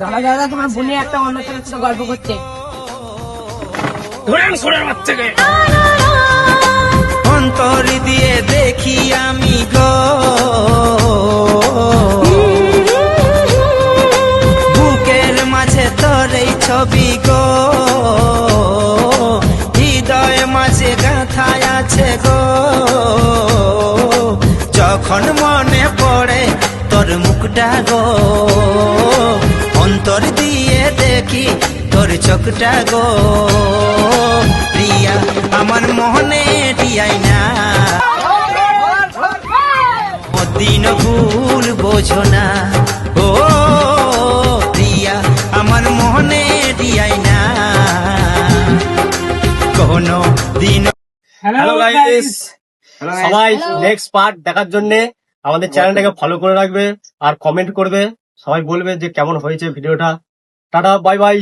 দাদা দাদা তোমার বোনে একটা অন্য ছেলের সাথে গল্প করছে। অন্তর দিয়ে দেখি আমি গো, বুকের মাঝে তোর এই ছবি গো, হৃদয় মাঝে গাঁথায় আছে গো। যখন মনে পড়ে তোর মুখটা গো, অন্তর দিয়ে দেখি তোর চোখটা গো। প্রিয়া আমার মোহনে দিয়াই না, দিন ভুল বোঝো না। ও প্রিয়া আমার মোহনে দিয়াই না কোনো দিন। হ্যালো গাইস, সবাই নেক্সট পার্ট দেখার জন্য আমাদের চ্যানেলটাকে ফলো করে রাখবে আর কমেন্ট করবে, সবাই বলবে যে কেমন হয়েছে ভিডিওটা। Tata, bye bye.